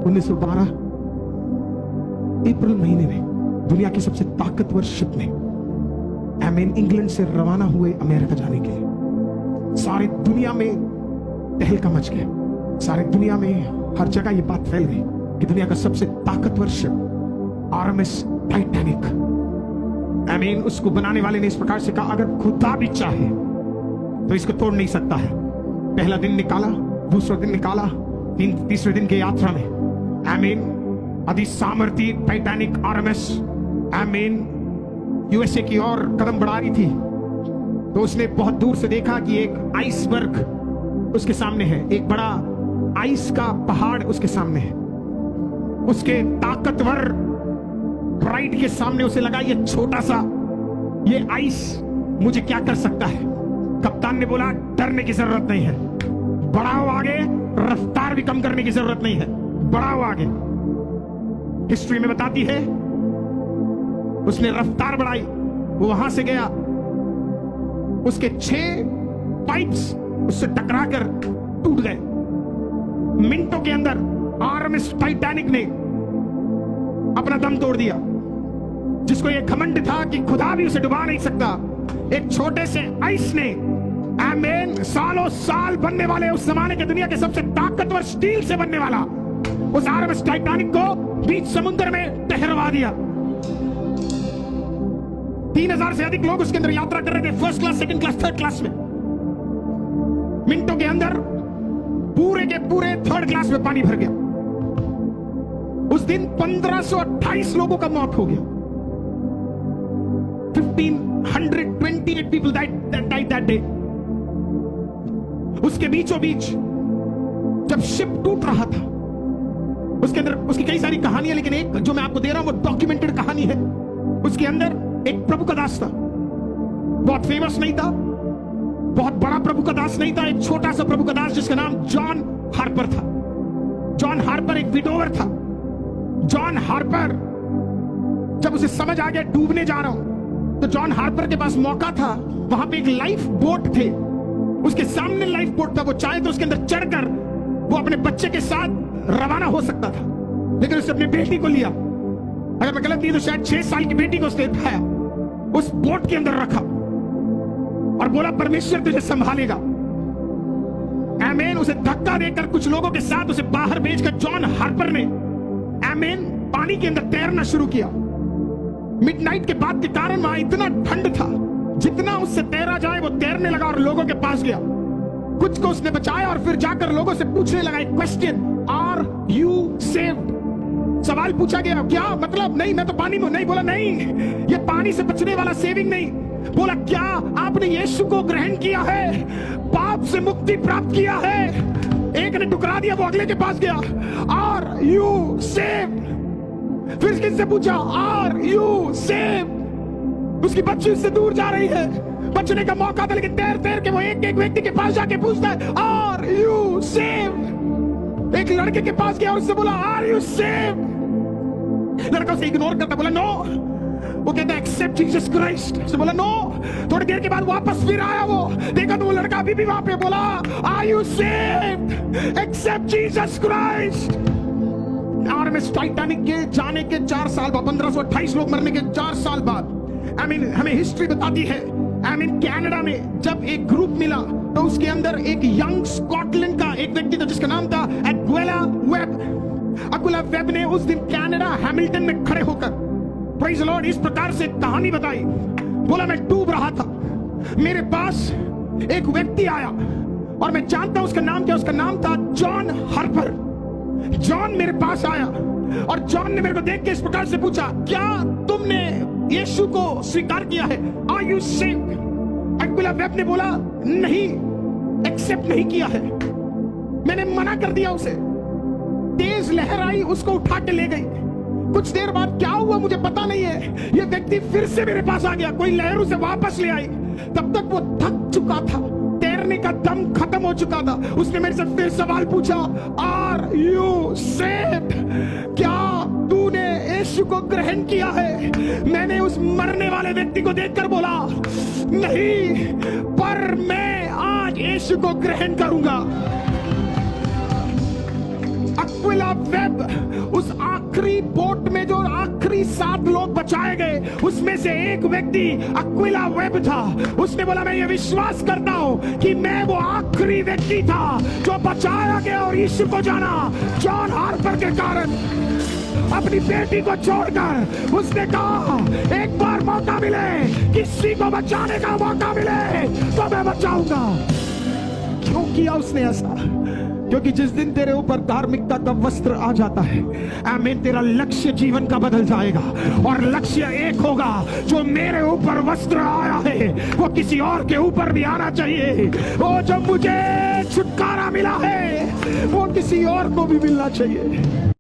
1912 अप्रैल महीने में दुनिया की सबसे ताकतवर शिप में आमीन इंग्लैंड से रवाना हुए अमेरिका जाने के लिए। सारी दुनिया में तहलका मच गया, सारी दुनिया में हर जगह ये बात फैल गई कि दुनिया का सबसे ताकतवर शिप आरएमएस टाइटैनिक, आमीन उसको बनाने वाले ने इस प्रकार से कहा अगर खुदा भी चाहे तो इसको तोड़ नहीं सकता है। पहला दिन निकाला, दूसरा दिन निकाला, तीसरे दिन की यात्रा में आमीन अधिसामर्थी टाइटैनिक आरएमएस आमीन यूएसए की ओर कदम बढ़ा रही थी, तो उसने बहुत दूर से देखा कि एक आइसबर्ग उसके सामने है, एक बड़ा आइस का पहाड़ उसके सामने है। उसके ताकतवर प्राइड के सामने उसे लगा ये छोटा सा ये आइस मुझे क्या कर सकता है। कप्तान ने बोला डरने की जरूरत नहीं है, बढ़ाओ आगे, रफ्तार भी कम करने की जरूरत नहीं है, बढ़ाओ आगे। हिस्ट्री में बताती है उसने रफ्तार बढ़ाई, वो वहां से गया, उसके 6 पाइप्स उससे टकराकर टूट गए। मिनटों के अंदर आरएमएस टाइटैनिक ने अपना दम तोड़ दिया। जिसको यह घमंड था कि खुदा भी उसे डुबा नहीं सकता, एक छोटे से आइस ने आमीन सालों साल बनने वाले उस जमाने के दुनिया के सबसे ताकतवर स्टील से बनने वाला उस आरएमएस टाइटैनिक को बीच समुद्र में ठहरवा दिया। 3000 से अधिक लोग उसके अंदर यात्रा कर रहे थे, first class, second class, third class में। मिनटों के अंदर पूरे के पूरे थर्ड क्लास में पानी भर गया। उस दिन 1528 लोगों का मौत हो गया। 1528 people died that day। उसके बीचों बीच जब शिप टूट रहा था, उसके अंदर उसकी कई सारी कहानियां, लेकिन एक जो मैं आपको दे रहा हूं वो डॉक्यूमेंटेड कहानी है। उसके अंदर एक प्रभु का दास था, बहुत फेमस नहीं था, बहुत बड़ा प्रभु का दास नहीं था, एक छोटा सा प्रभु का दास जिसका नाम जॉन हार्पर था। जॉन हार्पर एक विडोवर था। जॉन हार्पर जब उसे समझ आ गया डूबने जा रहा हूं, तो जॉन हार्पर के पास मौका था, वहां पे एक लाइफ बोट थे, उसके सामने लाइफ बोट था, वो चाहे तो उसके अंदर चढ़कर वो अपने बच्चे के साथ रवाना हो सकता था, लेकिन उसने अपनी बेटी को लिया। अगर मैं गलत नहीं तो शायद 6 साल की बेटी को उसने उठाया, उस बोट के अंदर रखा और बोला परमेश्वर तुझे संभालेगा। आमीन उसे धक्का देकर कुछ लोगों के साथ उसे बाहर भेजकर जॉन हार्पर ने आमीन पानी के अंदर तैरना शुरू किया। मिडनाइट के बाद के कारण वहां इतना ठंड था, जितना उससे तैरा जाए वो तैरने लगा और लोगों के पास गया। कुछ को उसने बचाया और फिर जाकर लोगों से पूछने लगा एक क्वेश्चन, आर यू सेव्ड? सवाल पूछा गया, क्या मतलब? नहीं मैं तो पानी में नहीं। बोला नहीं, ये पानी से बचने वाला सेविंग नहीं। बोला क्या आपने यीशु को ग्रहण किया है, पाप से मुक्ति प्राप्त किया है? एक ने टुकरा दिया, वो अगले के पास गया, आर यू सेव्ड? फिर किससे पूछा, आर यू सेव्ड? उसकी बच्ची उससे दूर जा रही है, बचने का मौका था, लेकिन तैर तैर के वो एक एक व्यक्ति के पास जाके पूछता है, आर यू सेव्ड? एक लड़के के पास गया और उससे बोला, आर यू सेव्ड? लड़का उसे इग्नोर करता, बोला नो। वो कहता है एक्सेप्ट जीसस क्राइस्ट। उसने बोला नो। थोड़ी देर के बाद वापस फिर आया, वो देखा तो वो लड़का अभी भी वहां पे, बोला are you saved? Accept Jesus Christ. RMS Titanic के जाने के 4 साल बाद, 1528 लोग मरने के 4 साल बाद, आमीन हमें हिस्ट्री बताती है, आमीन कनाडा में जब एक ग्रुप मिला तो उसके अंदर एक यंग स्कॉटलैंड का एक व्यक्ति था जिसका नाम था एक्विला वेब। एक्विला वेब ने उस दिन कनाडा हैमिल्टन में खड़े होकर प्रेज़ द लॉर्ड इस प्रकार से कहानी बताई। बोला मैं डूब रहा था, मेरे पास एक व्यक्ति आया और मैं जानता हूं उसका नाम क्या, उसका नाम था जॉन हार्पर। जॉन मेरे पास आया और जॉन ने मेरे को देख के इस प्रकार से पूछा, क्या तुमने यीशु को स्वीकार किया है? Are you saved? Aquila Webb ने बोला नहीं, एक्सेप्ट नहीं किया है, मैंने मना कर दिया उसे। तेज लहर आई, उसको उठा के ले गई। कुछ देर बाद क्या हुआ मुझे पता नहीं है, ये व्यक्ति फिर से मेरे पास आ गया, कोई लहर उसे वापस ले आई। तब तक वो थक चुका था, तैरने का दम खत्म हो चुका था। उसने मेरे से फिर सवाल पूछा, आर यू सेव्ड? क्या तूने यीशु को ग्रहण किया है? मैंने उस मरने वाले व्यक्ति को देखकर बोला नहीं, पर मैं आज यीशु को ग्रहण करूंगा। एक्विला वेब बचाए गए उसमें से एक व्यक्ति अक्विला वेब था। उसने बोला मैं ये विश्वास करता हूं कि मैं वो आखिरी व्यक्ति था जो बचाया गया और यीशु को जाना जॉन हार्पर के कारण। अपनी बेटी को छोड़कर उसने कहा एक बार मौका मिले, किसी को बचाने का मौका मिले तो मैं बचाऊंगा। क्यों किया उसने ऐसा? क्योंकि जिस दिन तेरे ऊपर धार्मिकता का वस्त्र आ जाता है, आमीन, तेरा लक्ष्य जीवन का बदल जाएगा। और लक्ष्य एक होगा, जो मेरे ऊपर वस्त्र आया है वो किसी और के ऊपर भी आना चाहिए। वो जो मुझे छुटकारा मिला है वो किसी और को भी मिलना चाहिए।